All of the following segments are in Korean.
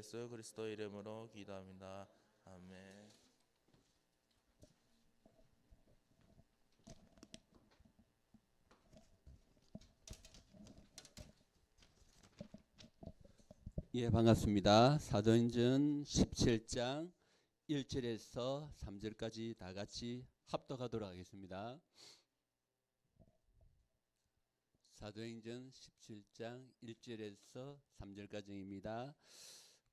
예수 그리스도 이름으로 기도합니다. 아멘. 예, 반갑습니다. 사도행전 17장 1절에서 3절까지 다 같이 합독하도록 하겠습니다. 사도행전 17장 1절에서 3절까지입니다.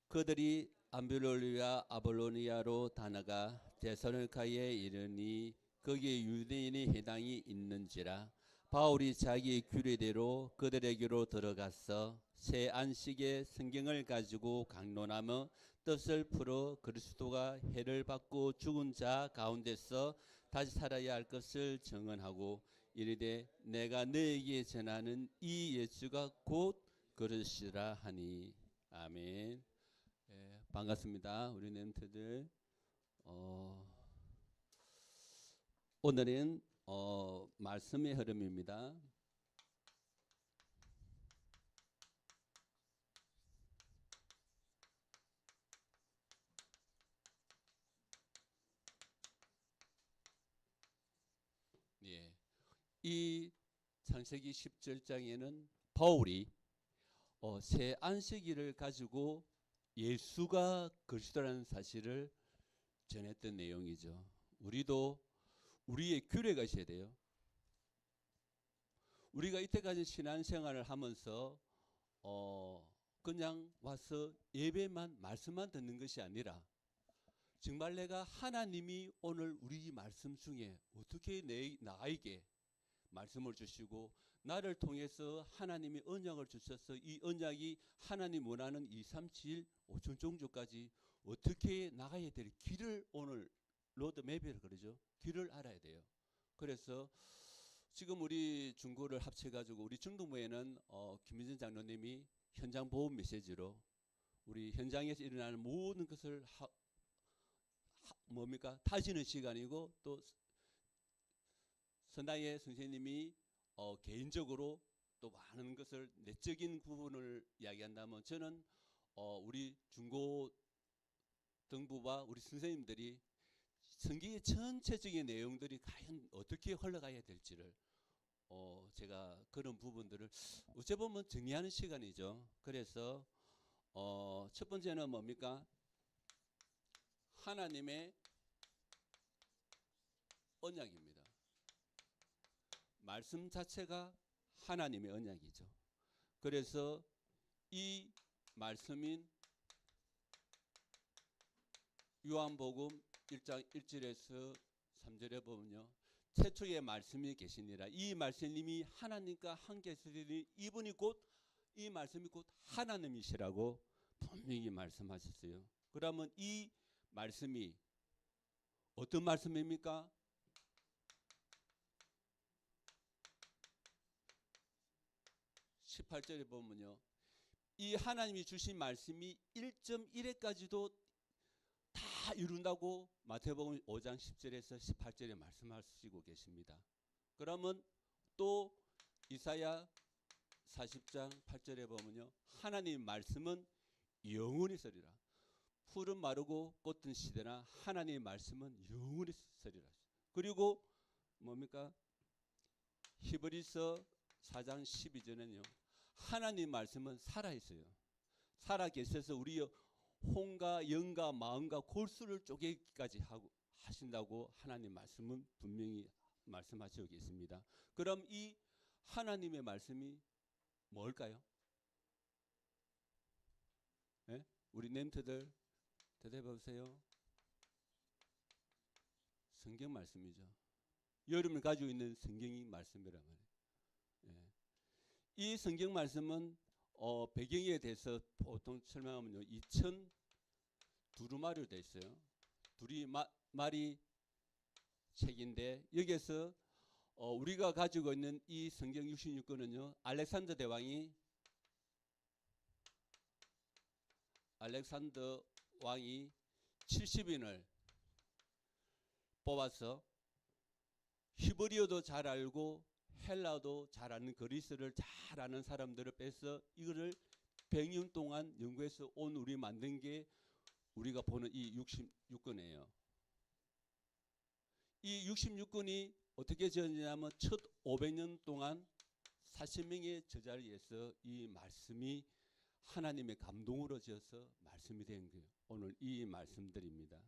그들이 암빌로니아 아볼로니아로 다나가 데살로니가에 이르니 거기에 유대인의 회당이 있는지라 바울이 자기의 규례대로 그들에게로 들어가서 새 안식에 성경을 가지고 강론하며 뜻을 풀어 그리스도가 해를 받고 죽은 자 가운데서 다시 살아야 할 것을 증언하고 이르되 내가 너에게 전하는 이 예수가 곧 그리스도라 하니. 아멘. 예, 반갑습니다. 우리 멘트들. 오늘은 말씀의 흐름입니다. 예. 이 창세기 17장에는 바울이 새 안식일을 가지고 예수가 그리스도라는 사실을 전했던 내용이죠. 우리도 우리의 규례가 있어야 돼요. 우리가 이때까지 신앙생활을 하면서 그냥 와서 예배만 말씀만 듣는 것이 아니라 정말 내가 하나님이 오늘 우리 말씀 중에 어떻게 나에게 말씀을 주시고 나를 통해서 하나님이 언약을 주셔서 이 언약이 하나님 원하는 2, 3, 7, 5천 종족까지 어떻게 나가야 될 길을 오늘 로드맵이라고 그러죠. 길을 알아야 돼요. 그래서 지금 우리 중고를 합쳐가지고 우리 중동부에는 김민준 장로님이 현장 보험 메시지로 우리 현장에서 일어나는 모든 것을 타시는 시간이고 또 선당의 선생님이 개인적으로 또 많은 것을 내적인 부분을 이야기한다면 저는 우리 중고 등부와 우리 선생님들이 성경의 전체적인 내용들이 과연 어떻게 흘러가야 될지를 제가 그런 부분들을 어째 보면 정리하는 시간이죠. 그래서 첫 번째는 뭡니까? 하나님의 언약입니다. 말씀 자체가 하나님의 언약이죠. 그래서 이 말씀인 요한복음 1장 1절에서 3절에 보면요. 최초의 말씀이 계시니라. 이 말씀님이 하나님과 함께 있으니 이분이 곧 이 말씀이 곧 하나님이시라고 분명히 말씀하셨어요. 그러면 이 말씀이 어떤 말씀입니까? 18절에 보면요. 이 하나님이 주신 말씀이 1.1회까지도 다 이룬다고 마태복음 5장 10절에서 18절에 말씀하시고 계십니다. 그러면 또 이사야 40장 8절에 보면요. 하나님 말씀은 영원히 서리라. 풀은 마르고 꽃은 시대나 하나님의 말씀은 영원히 서리라. 그리고 뭡니까? 히브리서 4장 12절에는요. 하나님 말씀은 살아있어요. 살아계셔서 우리의 혼과 영과 마음과 골수를 쪼개기까지 하신다고 하나님 말씀은 분명히 말씀하시고 계십니다. 그럼 이 하나님의 말씀이 뭘까요? 네? 우리 nem트들 대답해 보세요. 성경 말씀이죠. 여러분이 가지고 있는 성경이 말씀이란 말이에요. 네. 이 성경 말씀은 배경에 대해서 보통 설명하면요. 2000 두루마리로 되어 있어요. 두리마리 책인데 여기에서 우리가 가지고 있는 이 성경 66권은요. 알렉산더 왕이 70인을 뽑아서 히브리어도 잘 알고 헬라도 잘 아는 그리스를 잘 아는 사람들을 빼서 이거를 100년 동안 연구해서 오늘 우리 만든 게 우리가 보는 이 66권이에요. 이 66권이 어떻게 지었냐면 첫 500년 동안 40명의 저자를 위해서 이 말씀이 하나님의 감동으로 지어서 말씀이 된 거예요. 오늘 이 말씀들입니다.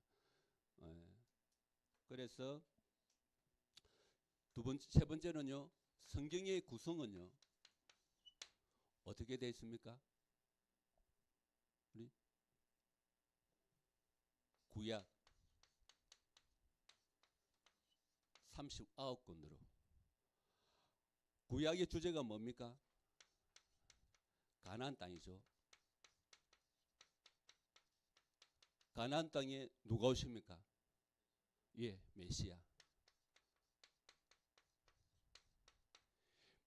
그래서 세 번째는요. 성경의 구성은요. 어떻게 되어 있습니까? 우리 구약 39권으로. 구약의 주제가 뭡니까? 가나안 땅이죠. 가나안 땅에 누가 오십니까? 예, 메시아.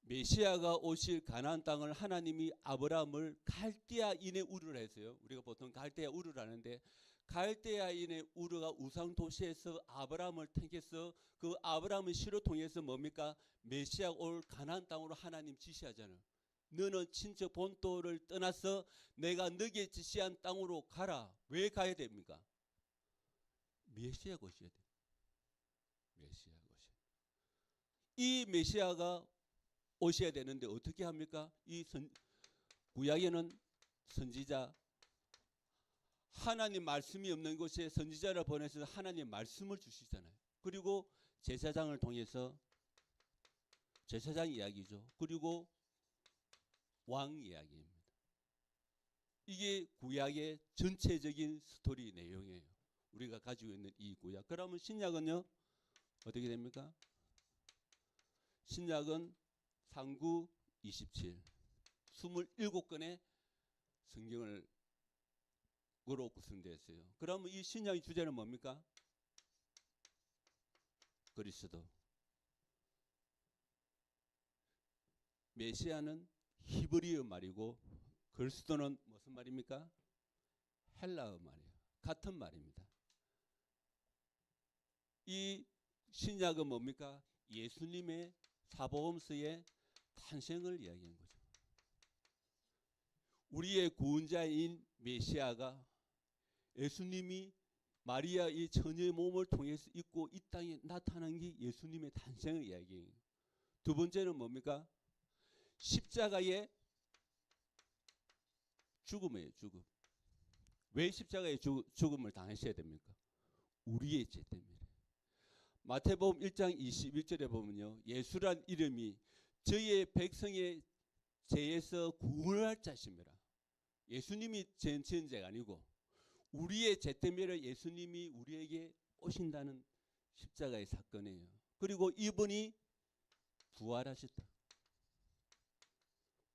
메시아가 오실 가나안 땅을 하나님이 아브라함을 갈대아인의 우르라 했어요. 우리가 보통 갈대아 우르라는데 갈대아인의 우르가 우상 도시에서 아브라함을 택해서 그 아브라함의 시로 통해서 뭡니까? 메시아 올 가나안 땅으로 하나님 지시하잖아요. 너는 친척 본토를 떠나서 내가 너에게 지시한 땅으로 가라. 왜 가야 됩니까? 메시아가 오셔야 돼요. 메시아가 오셔야 돼요. 이 메시아가 오셔야 되는데 어떻게 합니까? 구약에는 선지자, 하나님 말씀이 없는 곳에 선지자를 보내서 하나님 말씀을 주시잖아요. 그리고 제사장을 통해서 제사장 이야기죠. 그리고 왕 이야기입니다. 이게 구약의 전체적인 스토리 내용이에요. 우리가 가지고 있는 이 구약. 그러면 신약은요? 어떻게 됩니까? 신약은 상구 27, 27권의 성경을 으로 구성되었어요. 그러면 이 신약의 주제는 뭡니까? 그리스도. 메시아는 히브리어 말이고 그리스도는 무슨 말입니까? 헬라어 말이에요. 같은 말입니다. 이 신약은 뭡니까? 예수님의 사복음서의 탄생을 이야기한 거죠. 우리의 구원자인 메시아가 예수님이 마리아 이 처녀의 몸을 통해서 입고 이 땅에 나타난 게 예수님의 탄생을 이야기해요. 두 번째는 뭡니까? 십자가의 죽음이에요. 죽음. 왜 십자가의 죽음을 당하셔야 됩니까? 우리의 죄 때문에. 마태복음 1장 21절에 보면요. 예수란 이름이 저희의 백성의 죄에서 구원할 자심이라. 예수님이 전체가 아니고 우리의 죄 때문에 예수님이 우리에게 오신다는 십자가의 사건이에요. 그리고 이분이 부활하셨다.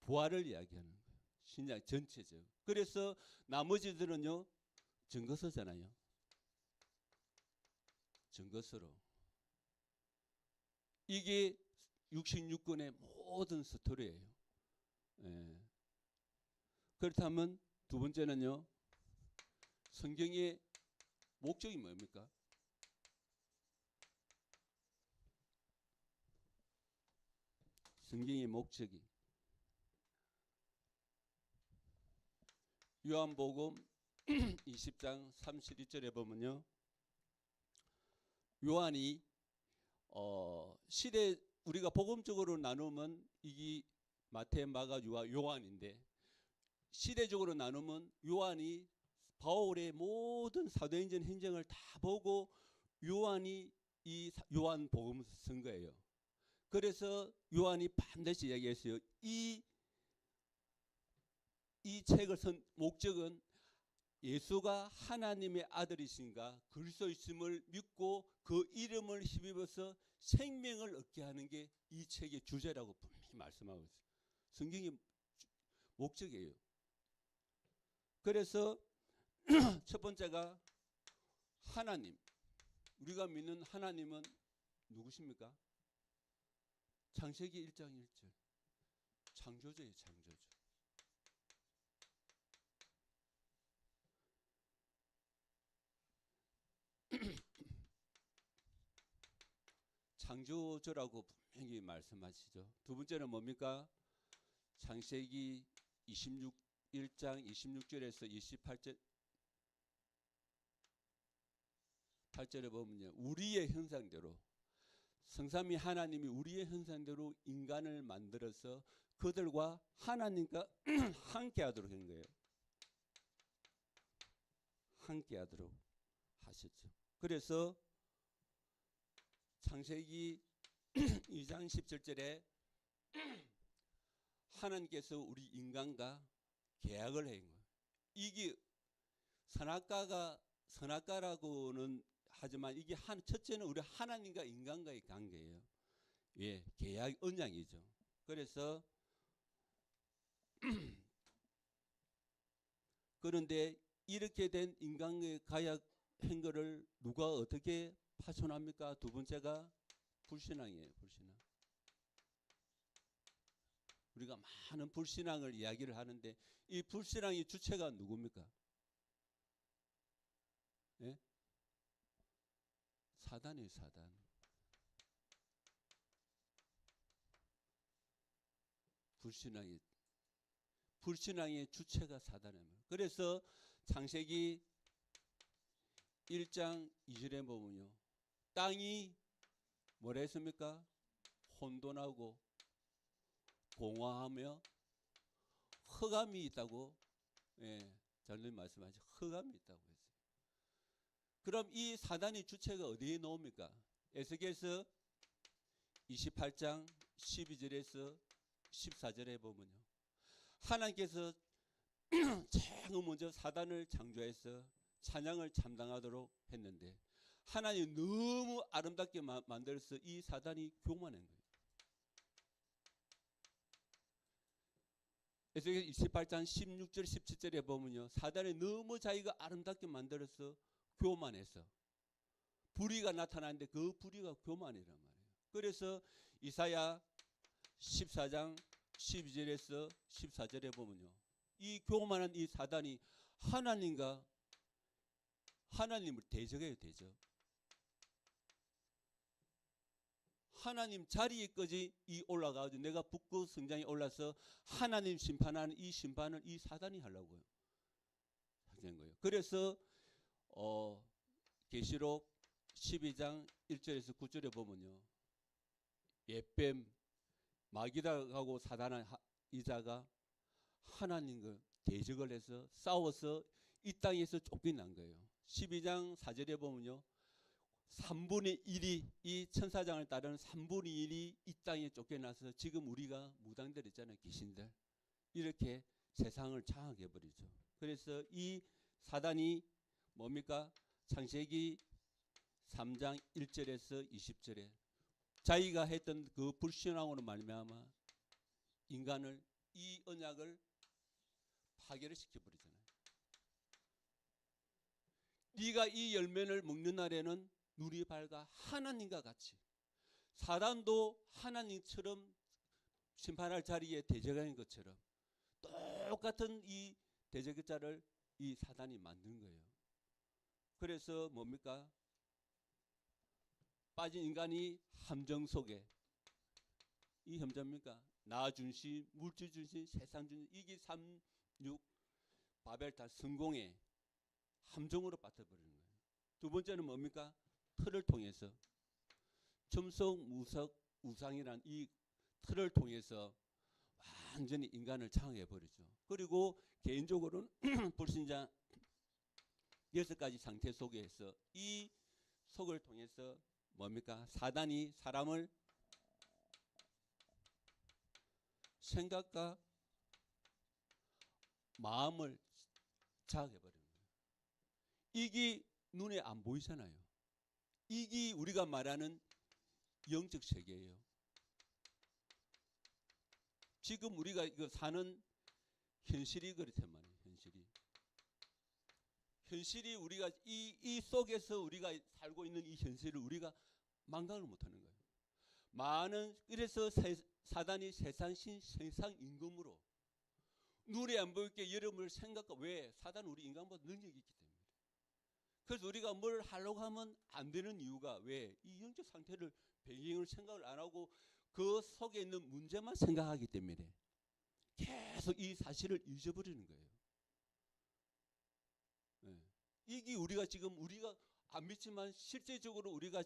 부활을 이야기하는 거예요. 신약 전체적. 그래서 나머지들은요. 증거서잖아요. 증거서로. 이게 66권의 모든 스토리예요. 예. 그렇다면 두 번째는요. 성경의 목적이 뭡니까? 성경의 목적이 요한복음 20장 32절에 보면요. 요한이 시대 우리가 복음적으로 나누면 이게 마태, 마가, 유아, 요한인데 시대적으로 나누면 요한이 바울의 모든 사도행전 행정을 다 보고 요한이 이 요한복음 쓴 거예요. 그래서 요한이 반드시 이야기했어요. 이 책을 쓴 목적은 예수가 하나님의 아들이신가 그리스도이심을 믿고 그 이름을 힘입어서 생명을 얻게 하는 게 이 책의 주제라고 분명히 말씀하고 있어요. 성경의 목적이에요. 그래서 첫 번째가 하나님. 우리가 믿는 하나님은 누구십니까? 창세기 1장 1절. 창조주예요, 창조주. 창조주라고 분명히 말씀하시죠. 두 번째는 뭡니까? 창세기 1장 26절에서 28절에 보면요. 우리의 형상대로 성삼위 하나님이 우리의 형상대로 인간을 만들어서 그들과 하나님과 함께하도록 한 거예요. 함께하도록 하셨죠. 그래서 창세기 2장 17절에 하나님께서 우리 인간과 계약을 한 거예요. 이게 선악과라고는 하지만 이게 첫째는 우리 하나님과 인간과의 관계예요. 예, 계약 언약이죠. 그래서 그런데 이렇게 된 인간의 가약한 거를 누가 어떻게 파손합니까? 두 번째가 불신앙이에요. 불신앙. 우리가 많은 불신앙을 이야기를 하는데 이 불신앙의 주체가 누굽니까? 예? 사단이에요. 사단. 불신앙의 주체가 사단입니다. 그래서 창세기 1장 2절에 보면요. 땅이 뭐라 했습니까? 혼돈하고 공허하며 흑암이 있다고, 예, 전님 말씀하신 흑암이 있다고 했어요. 그럼 이 사단의 주체가 어디에 나옵니까? 에스겔서 28장 12절에서 14절에 보면요. 하나님께서 제일 먼저 사단을 창조해서 찬양을 참당하도록 했는데 하나님 너무 아름답게 만들어서 이 사단이 교만한 거예요. 에스겔 28장 16절 17절에 보면요. 사단이 너무 자기가 아름답게 만들어서 교만해서 불의가 나타나는데 그 불의가 교만이란 말이에요. 그래서 이사야 14장 12절에서 14절에 보면요. 이 교만한 이 사단이 하나님을 대적해요. 대적. 하나님 자리에까지 올라가가지고 내가 북극 성장에 올라서 하나님 심판하는 이 심판을 이 사단이 하려고요. 하는 거예요. 그래서 계시록 12장 1절에서 9절에 보면요. 옛뱀 마귀다하고 사단한 이자가 하나님과 대적을 해서 싸워서 이 땅에서 쫓겨난 거예요. 12장 4절에 보면요. 3분의 1이 이 천사장을 따르는 3분의 1이 이 땅에 쫓겨나서 지금 우리가 무당들 있잖아요. 귀신들. 이렇게 세상을 장악해 버리죠. 그래서 이 사단이 뭡니까? 창세기 3장 1절에서 20절에 자기가 했던 그 불신앙으로 말미암아 인간을 이 언약을 파괴를 시켜버리잖아요. 네가 이 열매를 먹는 날에는 눈이 밝아 하나님과 같이 사단도 하나님처럼 심판할 자리에 대적하는 것처럼 똑같은 이 대적자를 이 사단이 만든 거예요. 그래서 뭡니까? 빠진 인간이 함정 속에 이 함정입니까? 나 중심, 물질 중심, 세상 중심 이게 3, 6 바벨탑 성공의 함정으로 빠져버리는 거예요. 두 번째는 뭡니까? 틀을 통해서 점성, 무석, 우상이란 이 틀을 통해서 완전히 인간을 장악해버리죠. 그리고 개인적으로는 불신자 6가지 상태 속에서 이 속을 통해서 뭡니까? 사단이 사람을 생각과 마음을 장악해버리는 거예요. 이게 눈에 안 보이잖아요. 이게 우리가 말하는 영적 세계예요. 지금 우리가 이거 사는 현실이 그렇단 말이에요. 현실이 우리가 이 속에서 우리가 살고 있는 이 현실을 우리가 망각을 못하는 거예요. 그래서 사단이 세상 임금으로 눈에 안 보이게 여러분을 생각과 왜 사단은 우리 인간보다 능력이 있기 때문에. 그래서 우리가 뭘 하려고 하면 안 되는 이유가 왜? 이 영적 상태를 배경을 생각을 안 하고 그 속에 있는 문제만 생각하기 때문에. 계속 이 사실을 잊어버리는 거예요. 예. 이게 우리가 안 믿지만 실제적으로 우리가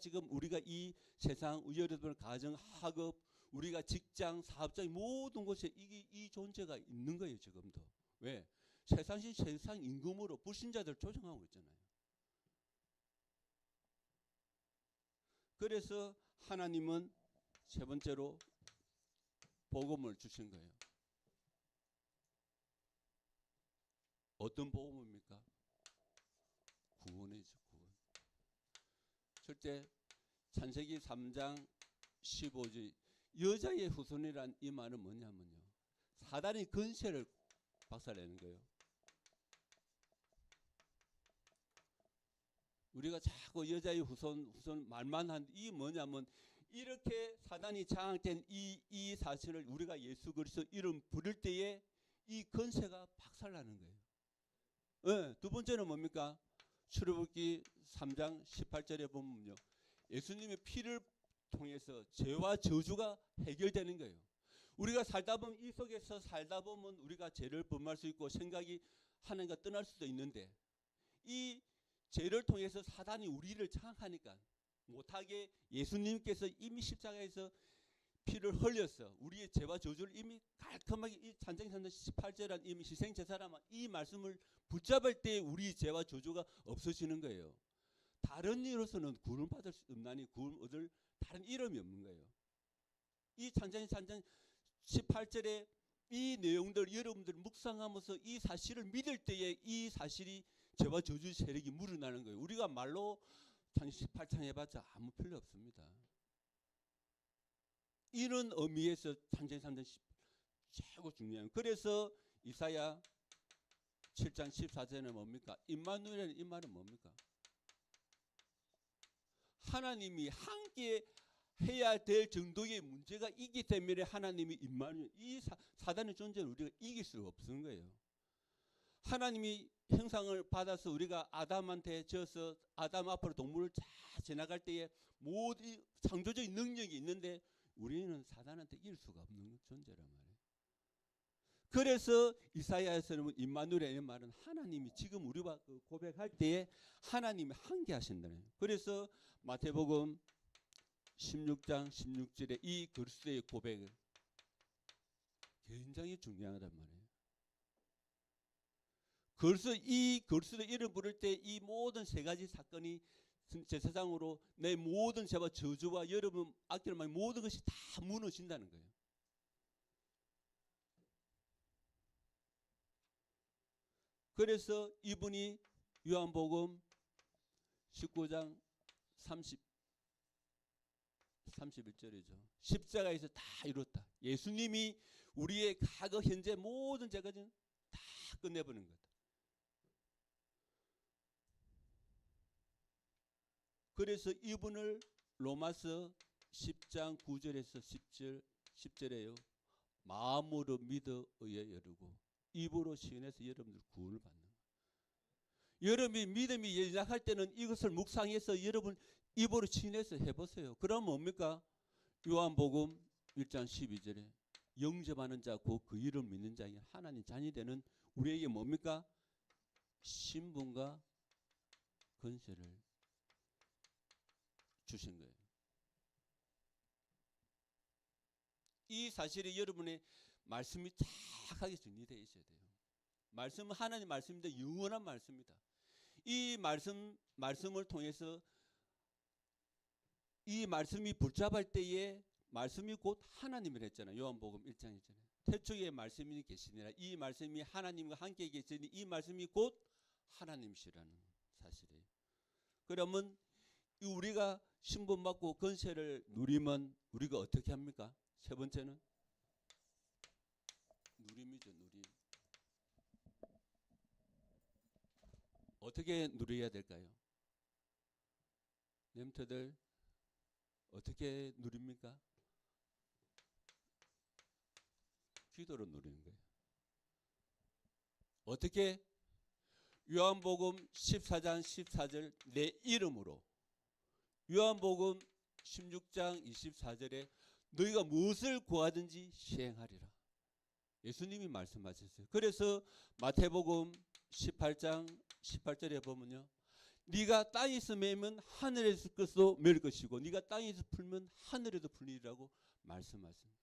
이 세상 여러분 가정 학업 우리가 직장 사업장 모든 곳에 이 존재가 있는 거예요. 지금도. 왜? 세상 임금으로 불신자들 조종하고 있잖아요. 그래서 하나님은 세 번째로 복음을 주신 거예요. 어떤 복음입니까? 구원이죠. 구원. 첫째 창세기 3장 15절 여자의 후손이란 이 말은 뭐냐면요. 사단의 근세를 박살내는 거예요. 우리가 자꾸 여자의 후손 말만 한 이 뭐냐면 이렇게 사단이 장악된 이 사실을 우리가 예수 그리스도 이름 부를 때에 이 근세가 박살나는 거예요. 네, 두 번째는 뭡니까? 출애굽기 3장 18절에 보면요. 예수님의 피를 통해서 죄와 저주가 해결되는 거예요. 우리가 살다 보면 이 속에서 살다 보면 우리가 죄를 범할 수 있고 생각이 하나님과 떠날 수도 있는데 이 죄를 통해서 사단이 우리를 장악하니까 못하게 예수님께서 이미 십자가에서 피를 흘려서 우리의 죄와 저주를 이미 깔끔하게 이 찬송기 18절한 이미 희생제사라면 이 말씀을 붙잡을 때 우리 죄와 저주가 없어지는 거예요. 다른 이로서는 구원 받을 수 없나니 구원 얻을 다른 이름이 없는 거예요. 이 찬송 18절에 이 내용들 여러분들 묵상하면서 이 사실을 믿을 때에 이 사실이 죄와 저주 세력이 물어나는 거예요. 우리가 말로 창세기 18장 해봤자 아무 필요 없습니다. 이런 의미에서 창세기 3장 최고 중요한. 그래서 이사야 7장 14절에는 뭡니까? 임마누엘은 이 말은 뭡니까? 하나님이 함께 해야 될 정도의 문제가 있기 때문에 하나님이 임마누엘 이 사단의 존재를 우리가 이길 수가 없는 거예요. 하나님이 형상을 받아서 우리가 아담한테 져서 아담 앞으로 동물을 쫙 지나갈 때에 모든 창조적인 능력이 있는데 우리는 사단한테 이길 수가 없는 존재란 말이에요. 그래서 이사야에서는 임마누엘의 말은 하나님이 지금 우리와 고백할 때에 하나님이 함께 하신다는. 그래서 마태복음 16장 16절에 이 그리스도의 고백은 굉장히 중요하단 말이에요. 그래서 이 그리스도 이름 부를 때 이 모든 세 가지 사건이 제사장으로 내 모든 죄와 저주와 여러분 아끼는 말 모든 것이 다 무너진다는 거예요. 그래서 이분이 요한복음 19장 31절이죠. 십자가에서 다 이뤘다. 예수님이 우리의 과거 현재 모든 죄가 다 끝내버린 것. 그래서 이분을 로마서 10장 9절에서 10절에요. 마음으로 믿어 의에 이르고 입으로 시인해서 여러분들 구원을 받는 거예요. 여러분이 믿음이 약할 때는 이것을 묵상해서 여러분 입으로 시인해서 해보세요. 그럼 뭡니까? 요한복음 1장 12절에 영접하는 자 곧 그 이름 믿는 자에게 하나님 자녀 되는 우리에게 뭡니까? 신분과 권세를 주신 거예요. 이 사실이 여러분의 말씀이 착하게 정리되어 있어야 돼요. 말씀은 하나님 말씀인데 영원한 말씀입니다. 이 말씀을 통해서 이 말씀이 붙잡을 때에 말씀이 곧 하나님을 했잖아요. 요한복음 1장 1절에 태초에 말씀이 계시니라. 이 말씀이 하나님과 함께 계시니 이 말씀이 곧 하나님이시라는 사실이에요. 그러면 우리가 신분받고 권세를 누리면 우리가 어떻게 합니까? 세 번째는 누림이죠. 누림. 어떻게 누려야 될까요? 렘터들 어떻게 누립니까? 기도로 누리는 거예요. 어떻게? 요한복음 14장 14절 내 이름으로. 요한복음 16장 24절에 너희가 무엇을 구하든지 시행하리라. 15장 16절 17절 내 이름으로. 요한복음 16장 24절에 너희가 무엇을 구하든지 시행하리라. 16장 24절에 너희가 무엇을 구하든지 시행하리라. 16장 24절에 너희가 무엇을 구하든지 시행하리라. 16장 24절에 예수님이 말씀하셨어요. 그래서 마태복음 18장 18절에 보면요. 네가 땅에서 매면 하늘에서 것도 맬 것이고 네가 땅에서 풀면 하늘에도 풀리리라고 말씀하십니다.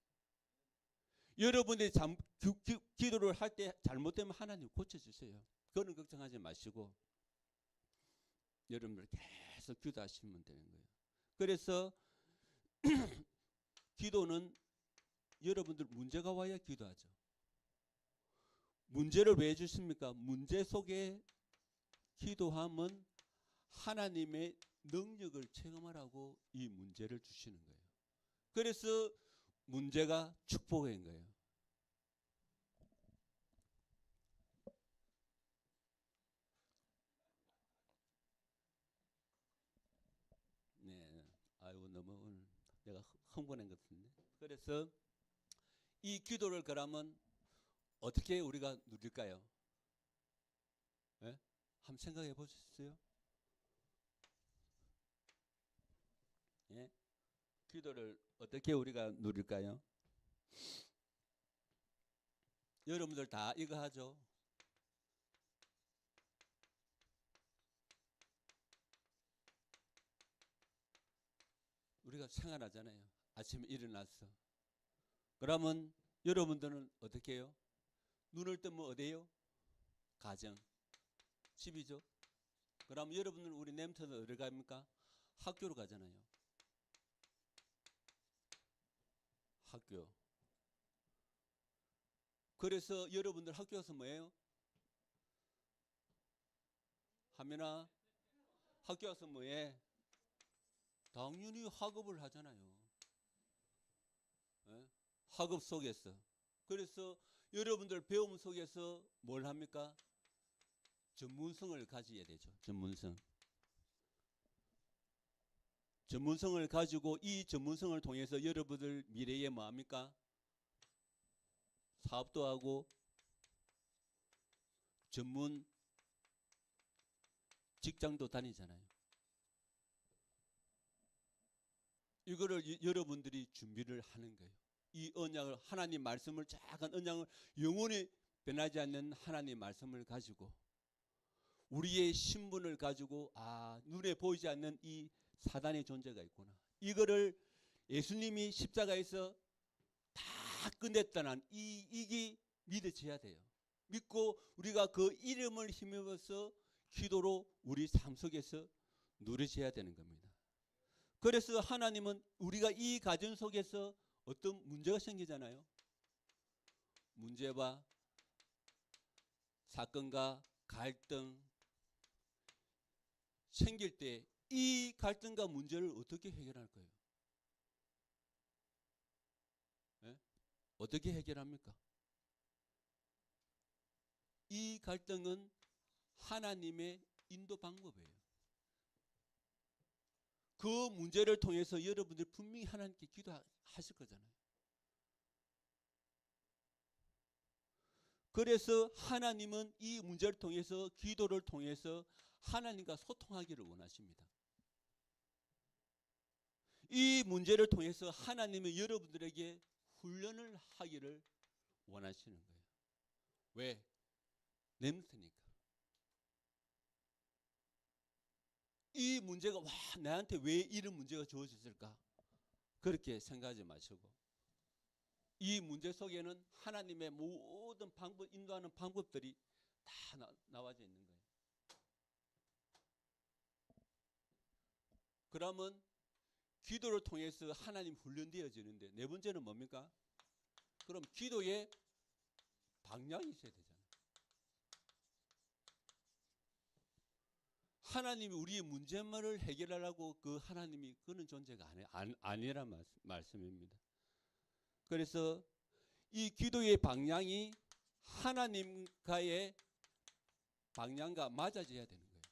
여러분이 기도를 할 때 잘못되면 하나님 고쳐주세요. 그거는 걱정하지 마시고 여러분들 계속 기도하시면 되는 거예요. 그래서 기도는 여러분들 문제가 와야 기도하죠. 문제를 왜 주십니까? 문제 속에 기도하면 하나님의 능력을 체험하라고 이 문제를 주시는 거예요. 그래서 문제가 축복인 거예요. 네, 아이고 너무 오늘 내가 흥분한 것 같은데. 그래서 이 기도를 그러면 어떻게 우리가 누릴까요? 네? 한번 생각해 보셨어요? 예? 기도를 어떻게 우리가 누릴까요? 여러분들 다 이거 하죠? 우리가 생활하잖아요. 아침에 일어나서. 그러면 여러분들은 어떻게 해요? 눈을 뜨면 어디예요? 가정, 집이죠. 그럼 여러분들 우리 냄새는 어디 갑니까? 학교로 가잖아요. 학교. 그래서 여러분들 학교 가서 뭐예요? 하면아 학교 가서 뭐해? 당연히 학업을 하잖아요. 예? 학업 속에서. 그래서 여러분들 배움 속에서 뭘 합니까? 전문성을 가져야 되죠. 전문성. 전문성을 가지고 이 전문성을 통해서 여러분들 미래에 뭐 합니까? 사업도 하고 전문 직장도 다니잖아요. 이거를 여러분들이 준비를 하는 거예요. 이 언약을 하나님 말씀을 작은 언약을 영원히 변하지 않는 하나님 말씀을 가지고 우리의 신분을 가지고 눈에 보이지 않는 이 사단의 존재가 있구나. 이거를 예수님이 십자가에서 다 끝냈다는 이게 믿어져야 돼요. 믿고 우리가 그 이름을 힘입어서 기도로 우리 삶 속에서 누려져야 되는 겁니다. 그래서 하나님은 우리가 이 가정 속에서 어떤 문제가 생기잖아요. 문제와 사건과 갈등 생길 때 이 갈등과 문제를 어떻게 해결할 거예요? 네? 어떻게 해결합니까? 이 갈등은 하나님의 인도 방법이에요. 그 문제를 통해서 여러분들 분명히 하나님께 기도하실 거잖아요. 그래서 하나님은 이 문제를 통해서 기도를 통해서 하나님과 소통하기를 원하십니다. 이 문제를 통해서 하나님은 여러분들에게 훈련을 하기를 원하시는 거예요. 왜? 냄새니까. 이 문제가 나한테 왜 이런 문제가 주어졌을까? 그렇게 생각하지 마시고 이 문제 속에는 하나님의 모든 방법, 인도하는 방법들이 다 나와져 있는 거예요. 그러면 기도를 통해서 하나님 훈련되어지는데 네 번째는 뭡니까? 그럼 기도에 방향이 있어야 되잖아요. 하나님이 우리의 문제만을 해결하려고 그 하나님이 그런 존재가 아니란 말씀입니다. 그래서 이 기도의 방향이 하나님과의 방향과 맞아져야 되는 거예요.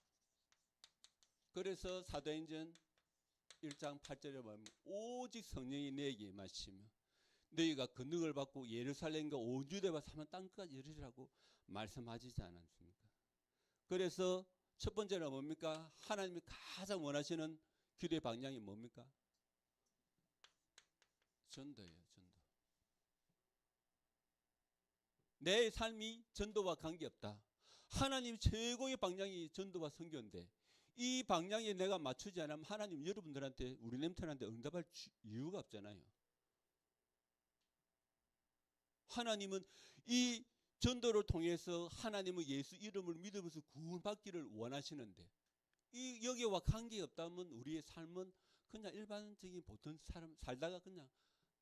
그래서 사도행전 1장 8절에 보면 오직 성령이 너에게 임하시며 너희가 권능을 받고 예루살렘과 온 유대와 사만 땅까지 이르리라고 말씀하시지 않았습니까? 그래서 첫 번째는 뭡니까? 하나님이 가장 원하시는 기도의 방향이 뭡니까? 전도예요. 전도. 내 삶이 전도와 관계없다. 하나님 최고의 방향이 전도와 선교인데 이 방향에 내가 맞추지 않으면 하나님 여러분들한테 우리 렘턴한테 응답할 이유가 없잖아요. 하나님은 이 전도를 통해서 하나님의 예수 이름을 믿으면서 구원받기를 원하시는데 이 여기와 관계없다면 우리의 삶은 그냥 일반적인 보통 사람 살다가 그냥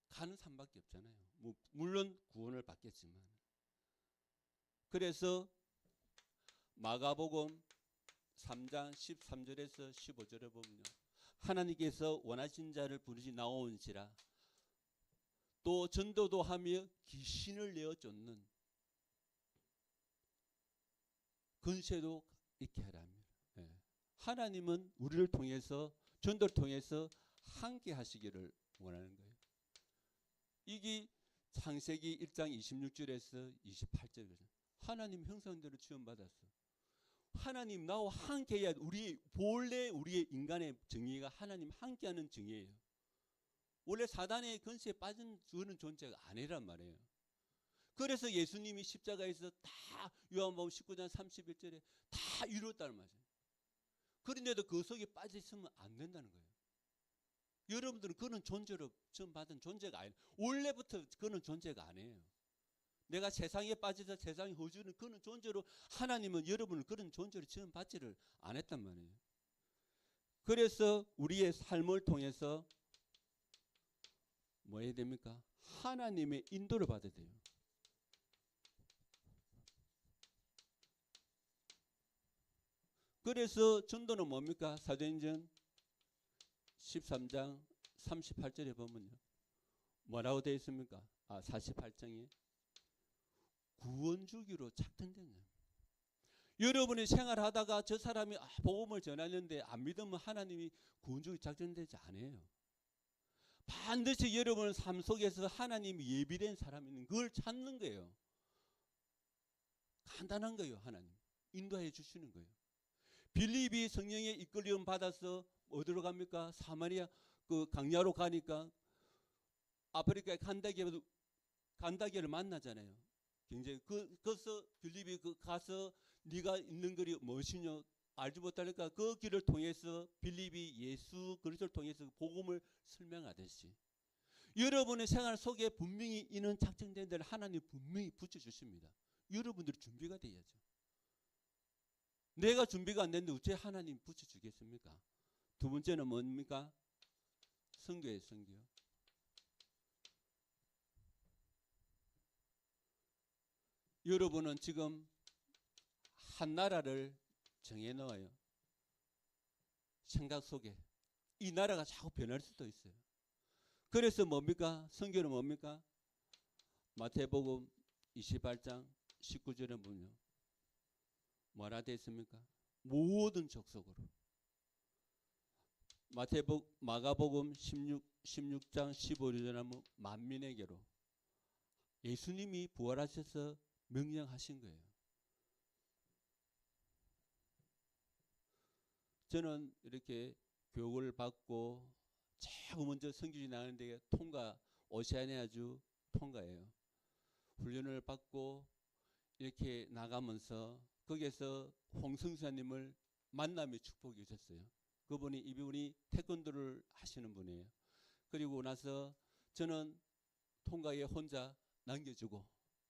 가는 삶밖에 없잖아요. 물론 구원을 받겠지만. 그래서 마가복음 3장 13절에서 15절에 보면요. 하나님께서 원하신 자를 부르시 나오는지라 또 전도도 하며 귀신을 내어 쫓는 권세도 있게 하랍니다. 하나님은 우리를 통해서 전도를 통해서 함께 하시기를 원하는 거예요. 이게 창세기 1장 26절에서 28절이거든요. 하나님 형상대로 지원받았어. 하나님 나와 함께해야 본래 우리의 인간의 정의가 하나님 함께하는 정의예요. 원래 사단의 권세에 빠진 그런 존재가 아니란 말이에요. 그래서 예수님이 십자가에서 다 요한복음 19장 31절에 다 이루었다는 말이에요. 그런데도 그 속에 빠져 있으면 안 된다는 거예요. 여러분들은 그런 존재로 처음 받은 존재가 아니에요. 원래부터 그런 존재가 아니에요. 내가 세상에 빠져서 세상에 허주는 그런 존재로 하나님은 여러분을 그런 존재로 처음 받지를 않았단 말이에요. 그래서 우리의 삶을 통해서 뭐 해야 됩니까? 하나님의 인도를 받아야 돼요. 그래서 전도는 뭡니까? 사도행전 13장 38절에 보면요. 뭐라고 되어 있습니까? 48장에 구원 주기로 작정된 거예요. 여러분이 생활하다가 저 사람이 복음을 전하는데 안 믿으면 하나님이 구원 주기 작정되지 않아요. 반드시 여러분의 삶 속에서 하나님이 예비된 사람이 있는 그걸 찾는 거예요. 간단한 거예요. 하나님 인도해 주시는 거예요. 빌립이 성령의 이끌림 받아서 어디로 갑니까? 사마리아 그 강야로 가니까 아프리카의 간다게를 만나잖아요. 굉장히 그래서 빌립이 가서 네가 있는 길이 무엇이냐 알지 못하니까 그 길을 통해서 빌립이 예수 그리스도를 통해서 복음을 설명하듯이 여러분의 생활 속에 분명히 이는 작정된 데를 하나님 분명히 붙여주십니다. 여러분들이 준비가 돼야죠. 내가 준비가 안 됐는데 어째 하나님 붙여주겠습니까? 두 번째는 뭡니까? 선교예요. 선교. 여러분은 지금 한 나라를 정해놓아요. 생각 속에. 이 나라가 자꾸 변할 수도 있어요. 그래서 뭡니까? 선교는 뭡니까? 마태복음 28장 19절에 보면 뭐라 되어 있습니까? 모든 족속으로. 마가복음 16장 15절에 하면 만민에게로. 예수님이 부활하셔서 명령하신 거예요. 저는 이렇게 교육을 받고 제일 먼저 선교지 나가는 데가 오세아니아주 통가예요. 훈련을 받고 이렇게 나가면서 거기에서 홍성사님을 만남의 축복이 주셨어요. 이분이 태권도를 하시는 분이에요. 그리고 나서 저는 통가에 혼자 남겨주고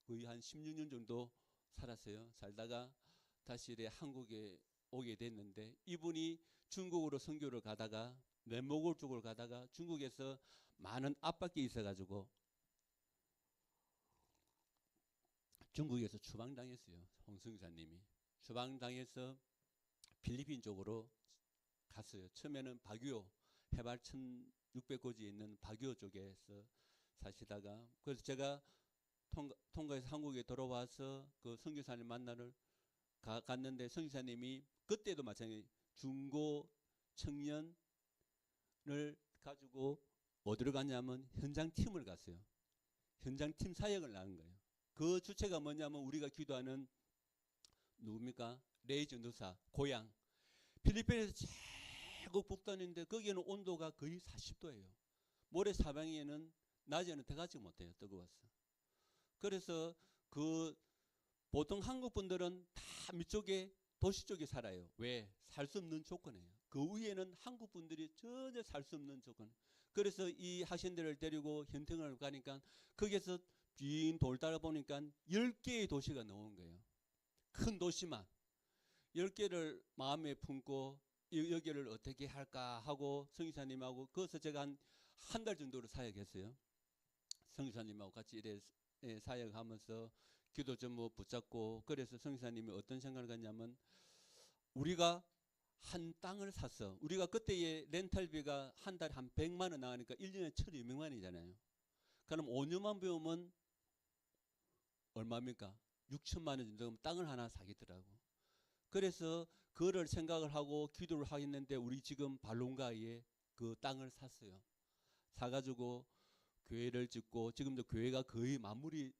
거의 한 16년 정도 살았어요. 살다가 다시 한국에 오게 됐는데 이분이 중국으로 선교를 가다가 缅몽골 쪽으로 가다가 중국에서 많은 압박이 있어가지고 중국에서 추방당했어요. 홍성사님이 추방당해서 필리핀 쪽으로 갔어요. 처음에는 바규어 해발 1600고지에 있는 바규어 쪽에서 사시다가 그래서 제가 통가에서 한국에 돌아와서 그 선교사님 만나러 갔는데 선교사님이 그때도 마찬가지 중고 청년을 가지고 어디로 갔냐면 현장팀을 갔어요. 현장팀 사역을 나간 거예요. 그 주체가 뭐냐면 우리가 기도하는 누굽니까? 레이즈 누사 고향 필리핀에서 최고 북단인데 거기에는 온도가 거의 40도예요. 모래 사방에는 낮에는 들어가지 못해요. 뜨거워서. 그래서 그 보통 한국 분들은 다 밑쪽에 도시 쪽에 살아요. 왜? 살 수 없는 조건이에요. 그 위에는 한국 분들이 전혀 살 수 없는 조건. 그래서 이 학생들을 데리고 현평을 가니까 거기에서 빙 돌다 보니까 10개의 도시가 나온 거예요. 큰 도시만 10개를 마음에 품고 여기를 어떻게 할까 하고 성기사님하고 거기서 제가 한 달 정도로 사역했어요. 성기사님하고 같이 이래 사역하면서 기도 좀 뭐 붙잡고, 그래서 성기사님이 어떤 생각을 갖냐면, 우리가 한 땅을 샀어. 우리가 그때의 렌탈비가 한 달에 한 100만 원 나가니까 1년에 1,200만 원이잖아요. 그럼 5년만 배우면 얼마입니까? 6천만 원 정도 땅을 하나 사겠더라고. 그래서 그거를 생각을 하고 기도를 하겠는데, 우리 지금 발론가에 그 땅을 샀어요. 사가지고 교회를 짓고, 지금도 교회가 거의 마무리,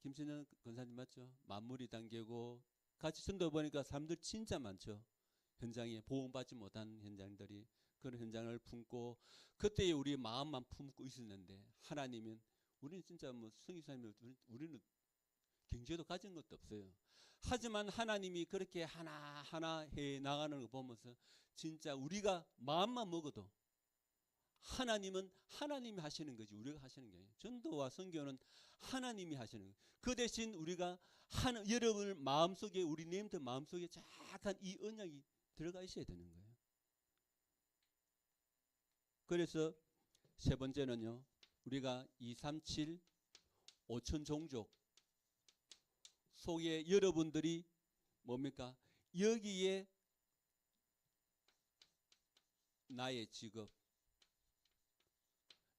김신영 권사님 맞죠? 마무리 단계고, 같이 전도 보니까 사람들 진짜 많죠. 현장에 보호받지 못한 현장들이. 그런 현장을 품고, 그때의 우리 마음만 품고 있었는데, 하나님은, 우리는 진짜 뭐 성기사님, 우리는 경제도 가진 것도 없어요. 하지만 하나님이 그렇게 하나하나 해 나가는 거 보면서 진짜 우리가 마음만 먹어도 하나님은 하나님이 하시는 거지 우리가 하시는 게 아니에요. 전도와 선교는 하나님이 하시는 거예요. 그 대신 우리가 여러분 마음속에, 우리 님들 마음속에 약간 이 언약이 들어가 있어야 되는 거예요. 그래서 세 번째는요, 우리가 237 5천 종족 속에 여러분들이 뭡니까? 여기에 나의 직업,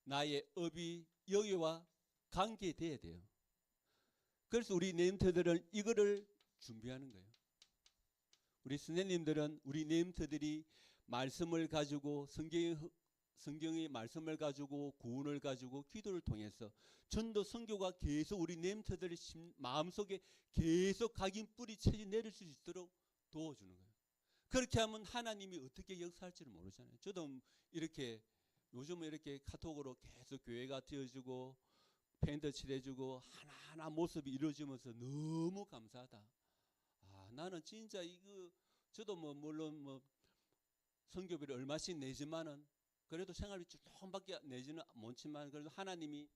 나의 업이 여기와 관계돼야 돼요. 그래서 우리 네임터들은 이거를 준비하는 거예요. 우리 선생님들은 우리 네임터들이 말씀을 가지고 성경의 말씀을 가지고 구원을 가지고 기도를 통해서 전도 선교가 계속 우리 네임터들의 마음속에 계속 각인 뿌리 채지 내릴 수 있도록 도와주는 거예요. 그렇게 하면 하나님이 어떻게 역사할지를 모르잖아요. 저도 이렇게 요즘은 이렇게 카톡으로 계속 교회가 되어주고 팬더 칠해주고 하나하나 모습이 이루어지면서 너무 감사하다. 아, 나는 진짜 이거 저도 뭐 물론 뭐 선교비를 얼마씩 내지만은 그래도 생활비 조금밖에 내지는 못지만 그래도 하나님이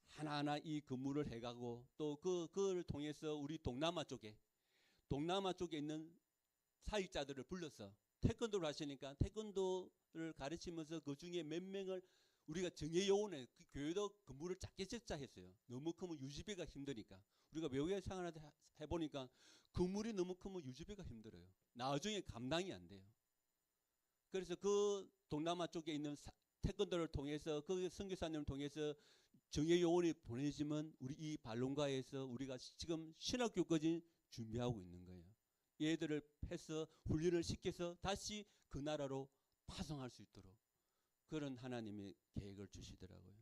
하나하나 이 근무를 해가고 또 그걸 통해서 우리 동남아 쪽에 있는 사역자들을 불러서 태권도를 하시니까 태권도를 가르치면서 그 중에 몇 명을 우리가 정예요원에 그 교회도 근무를 작게 했어요. 너무 크면 유지비가 힘드니까. 우리가 외국에 생활을 해보니까 건물이 너무 크면 유지비가 힘들어요. 나중에 감당이 안 돼요. 그래서 그 동남아 쪽에 있는 태권도를 통해서 그 선교사님을 통해서 정예요원이 보내지면 우리 이 발론가에서 우리가 지금 신학교까지 준비하고 있는 거예요. 얘들을 해서 훈련을 시켜서 다시 그 나라로 파송할 수 있도록 그런 하나님의 계획을 주시더라고요.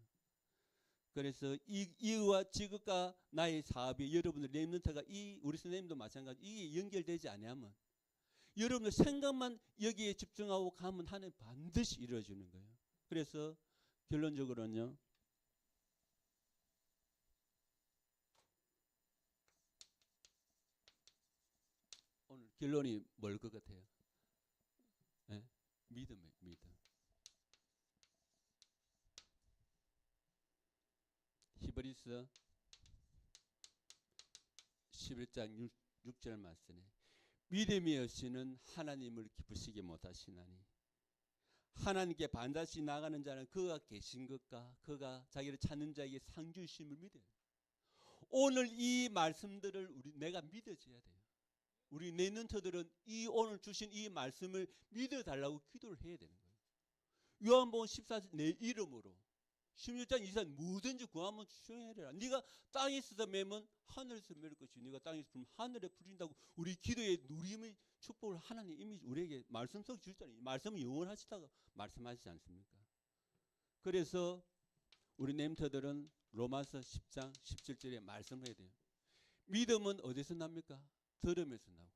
그래서 이와 지극과 나의 사업이 여러분들 렘넌트가 우리 선생님도 마찬가지 이게 연결되지 않으면 여러분들 생각만 여기에 집중하고 가면 하나님 반드시 이루어지는 거예요. 그래서 결론적으로는요, 오늘 결론이 뭘 것 같아요? 네? 믿음이에요. 믿음. 히브리서 11장 6절 말씀에 믿음이 없이는 하나님을 기쁘시게 못하시나니 하나님께 반드시 나가는 자는 그가 계신 것과 그가 자기를 찾는 자에게 상 주심을 믿어요. 오늘 이 말씀들을 내가 믿어줘야 돼요. 우리 렘넌트들은 이 오늘 주신 이 말씀을 믿어달라고 기도를 해야 되는 거예요. 요한복음 14절 내 이름으로 16장 24절 뭐든지 구하면 주셔야 네가 땅에 있어서 매면 하늘에서 매일 것이 네가 땅에 있으면 하늘에 부린다고 우리 기도의 누림의 축복을 하나님 이미 우리에게 말씀 속 주셨잖아요. 말씀은 영원하시다고 말씀하시지 않습니까? 그래서 우리 렘넌트들은 로마서 10장 17절에 말씀해야 돼요. 믿음은 어디서 납니까? 들음에서 나고.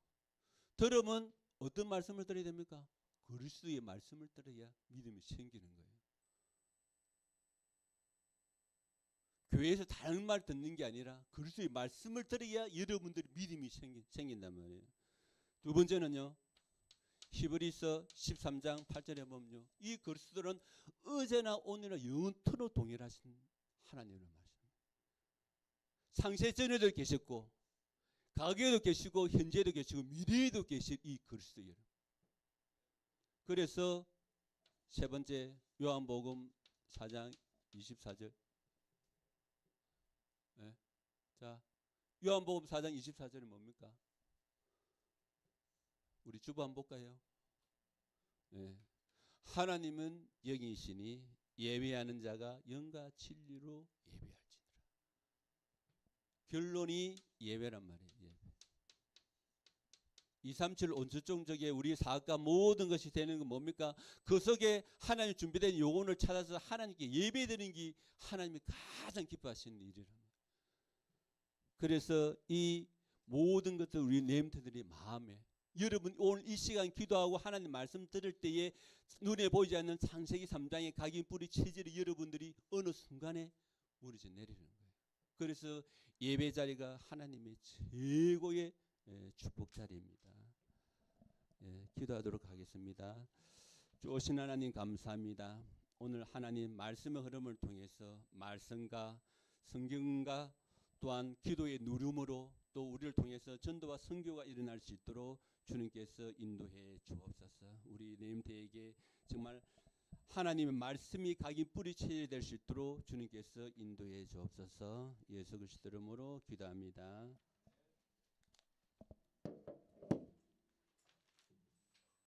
들음은 어떤 말씀을 들어야 됩니까? 그리스도의 말씀을 들어야 믿음이 생기는 거예요. 교회에서 다른 말 듣는 게 아니라 그리스도의 말씀을 들어야 여러분들의 믿음이 생긴단 말이에요. 두 번째는요. 히브리서 13장 8절에 보면요. 이 그리스도는 어제나 오늘나 영원토록 동일하신 하나님의 말씀. 창세 전에도 계셨고 과거에도 계시고 현재도 계시고 미래에도 계실 이 그리스도 여러분. 그래서 세 번째 요한복음 4장 24절. 네. 자, 요한복음 4장 24절은 뭡니까? 우리 주보 한번 볼까요? 네. 하나님은 영이시니 예배하는 자가 영과 진리로 예배할지니라. 결론이 예배란 말이에요. 예배. 237 온수종족에 우리 사악과 모든 것이 되는 건 뭡니까? 그 속에 하나님 준비된 요원을 찾아서 하나님께 예배드리는 게 하나님이 가장 기뻐하시는 일이랍니다. 그래서 이 모든 것들 우리 내림터들의 마음에 여러분 오늘 이 시간 기도하고 하나님 말씀 들을 때에 눈에 보이지 않는 창세기 3장의 각인 뿌리 체질이 여러분들이 어느 순간에 무너져 내리는 거예요. 그래서 예배 자리가 하나님의 최고의 축복 자리입니다. 기도하도록 하겠습니다. 주신 하나님 감사합니다. 오늘 하나님 말씀의 흐름을 통해서 말씀과 성경과 또한 기도의 누름으로 또 우리를 통해서 전도와 선교가 일어날 수 있도록 주님께서 인도해 주옵소서. 우리 내림대에게 정말 하나님의 말씀이 각인 뿌리채 될 수 있도록 주님께서 인도해 주옵소서. 예수 그리스도 이름으로 기도합니다.